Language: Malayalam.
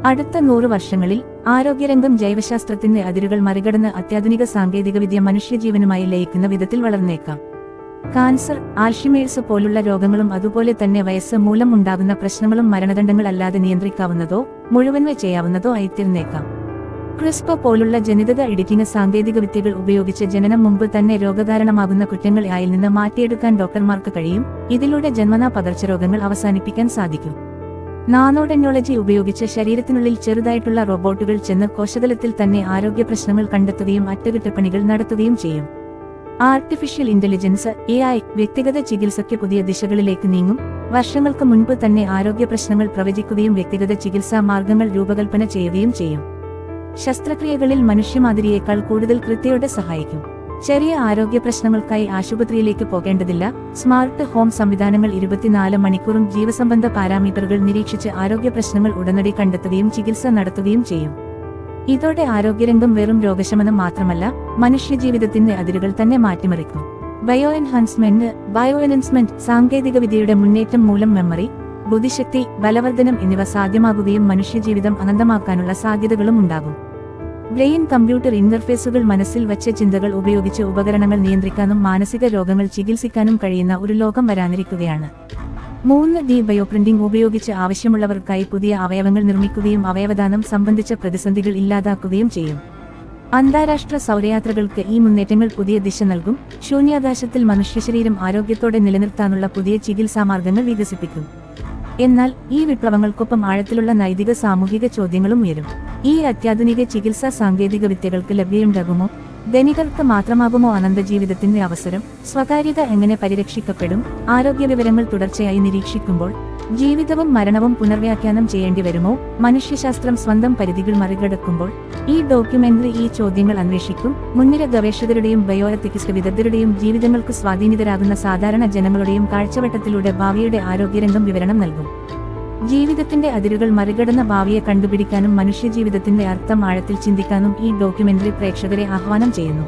അടുത്ത 100 വർഷങ്ങളിൽ ആരോഗ്യരംഗം ജൈവശാസ്ത്രത്തിന്റെ അതിരുകൾ മറികടന്ന് അത്യാധുനിക സാങ്കേതികവിദ്യ മനുഷ്യജീവനുമായി ലയിക്കുന്ന വിധത്തിൽ വളർന്നേക്കാം. കാൻസർ, ആൽഷിമേഴ്സ് പോലുള്ള രോഗങ്ങളും അതുപോലെ തന്നെ വയസ്സ് മൂലം ഉണ്ടാകുന്ന പ്രശ്നങ്ങളും മരണദണ്ഡങ്ങൾ അല്ലാതെ നിയന്ത്രിക്കാവുന്നതോ മുഴുവൻ ചെയ്യാവുന്നതോ ആയിത്തീർന്നേക്കാം. ക്രിസ്പർ പോലുള്ള ജനിതക എഡിറ്റിംഗ് സാങ്കേതികവിദ്യകൾ ഉപയോഗിച്ച് ജനനം മുമ്പ് തന്നെ രോഗകാരണമാകുന്ന കുറ്റങ്ങൾ ആയിൽ നിന്ന് മാറ്റിയെടുക്കാൻ ഡോക്ടർമാർക്ക് കഴിയും. ഇതിലൂടെ ജന്മനാ പകർച്ചരോഗങ്ങൾ അവസാനിപ്പിക്കാൻ സാധിക്കും. നാനോ ടെക്നോളജി ഉപയോഗിച്ച് ശരീരത്തിനുള്ളിൽ ചെറുതായിട്ടുള്ള റോബോട്ടുകൾ ചെന്ന് കോശതലത്തിൽ തന്നെ ആരോഗ്യ പ്രശ്നങ്ങൾ കണ്ടെത്തുകയും അറ്റകുറ്റപ്പണികൾ നടത്തുകയും ചെയ്യും. ആർട്ടിഫിഷ്യൽ ഇന്റലിജൻസ് AI വ്യക്തിഗത ചികിത്സയ്ക്ക് പുതിയ ദിശകളിലേക്ക് നീങ്ങും. വർഷങ്ങൾക്ക് മുൻപ് തന്നെ ആരോഗ്യ പ്രശ്നങ്ങൾ പ്രവചിക്കുകയും വ്യക്തിഗത ചികിത്സാ മാർഗങ്ങൾ രൂപകൽപ്പന ചെയ്യുകയും ചെയ്യും. ശസ്ത്രക്രിയകളിൽ മനുഷ്യമാതിരിയേക്കാൾ കൂടുതൽ കൃത്യതയോടെ സഹായിക്കും. ചെറിയ ആരോഗ്യ പ്രശ്നങ്ങൾക്കായി ആശുപത്രിയിലേക്ക് പോകേണ്ടതില്ല. സ്മാർട്ട് ഹോം സംവിധാനങ്ങൾ 24 മണിക്കൂറും ജീവസംബന്ധ പാരാമീറ്ററുകൾ നിരീക്ഷിച്ച് ആരോഗ്യ പ്രശ്നങ്ങൾ ഉടനടി കണ്ടെത്തുകയും ചികിത്സ നടത്തുകയും ചെയ്യും. ഇതോടെ ആരോഗ്യരംഗം വെറും രോഗശമനം മാത്രമല്ല, മനുഷ്യജീവിതത്തിന്റെ അതിരുകൾ തന്നെ മാറ്റിമറിക്കും. ബയോ എൻഹാൻസ്മെന്റ് സാങ്കേതികവിദ്യയുടെ മുന്നേറ്റം മൂലം മെമ്മറി, ബുദ്ധിശക്തി, ബലവർദ്ധനം എന്നിവ സാധ്യമാകുകയും മനുഷ്യജീവിതം അനന്തമാക്കാനുള്ള സാധ്യതകളും ഉണ്ടാകും. ബ്രെയിൻ കമ്പ്യൂട്ടർ ഇന്റർഫേസുകൾ മനസ്സിൽ വച്ച ചിന്തകൾ ഉപയോഗിച്ച് ഉപകരണങ്ങൾ നിയന്ത്രിക്കാനും മാനസിക രോഗങ്ങൾ ചികിത്സിക്കാനും കഴിയുന്ന ഒരു ലോകം വരാനിരിക്കുകയാണ്. 3D ബയോപ്രിന്റിംഗ് ഉപയോഗിച്ച് ആവശ്യമുള്ളവർക്കായി പുതിയ അവയവങ്ങൾ നിർമ്മിക്കുകയും അവയവദാനം സംബന്ധിച്ച പ്രതിസന്ധികൾ ഇല്ലാതാക്കുകയും ചെയ്യും. അന്താരാഷ്ട്ര സൗരയാത്രകൾക്ക് ഈ മുന്നേറ്റങ്ങൾ പുതിയ ദിശ നൽകും. ശൂന്യാകാശത്തിൽ മനുഷ്യശരീരം ആരോഗ്യത്തോടെ നിലനിർത്താനുള്ള പുതിയ ചികിത്സാമാർഗങ്ങൾ വികസിപ്പിക്കും. എന്നാൽ ഈ വിപ്ലവങ്ങൾക്കൊപ്പം ആഴത്തിലുള്ള നൈതിക സാമൂഹിക ചോദ്യങ്ങളും ഉയരും. ഈ അത്യാധുനിക ചികിത്സാ സാങ്കേതിക വിദ്യകൾക്ക് ലഭ്യമുണ്ടാകുമോ? ധനികർക്ക് മാത്രമാകുമോ അനന്തജീവിതത്തിന്റെ അവസരം? സ്വകാര്യത എങ്ങനെ പരിരക്ഷിക്കപ്പെടും? ആരോഗ്യ വിവരങ്ങൾ തുടർച്ചയായി നിരീക്ഷിക്കുമ്പോൾ ജീവിതവും മരണവും പുനർവ്യാഖ്യാനം ചെയ്യേണ്ടി വരുമോ? മനുഷ്യശാസ്ത്രം സ്വന്തം പരിധികൾ മറികടക്കുമ്പോൾ ഈ ഡോക്യുമെന്ററി ഈ ചോദ്യങ്ങൾ അന്വേഷിക്കും. മുൻനിര ഗവേഷകരുടെയും ബയോഎത്തിക്സ് വിദഗ്ധരുടെയും ജീവിതങ്ങൾക്ക് സ്വാധീനിതരാകുന്ന സാധാരണ ജനങ്ങളുടെയും കാഴ്ചവട്ടത്തിലൂടെ ഭാവിയുടെ ആരോഗ്യരംഗം വിവരണം നൽകും. ജീവിതത്തിന്റെ അതിരുകൾ മറികടന്ന ഭാവിയെ കണ്ടുപിടിക്കാനും മനുഷ്യജീവിതത്തിന്റെ അർത്ഥം ആഴത്തിൽ ചിന്തിക്കാനും ഈ ഡോക്യുമെന്ററി പ്രേക്ഷകരെ ആഹ്വാനം ചെയ്യുന്നു.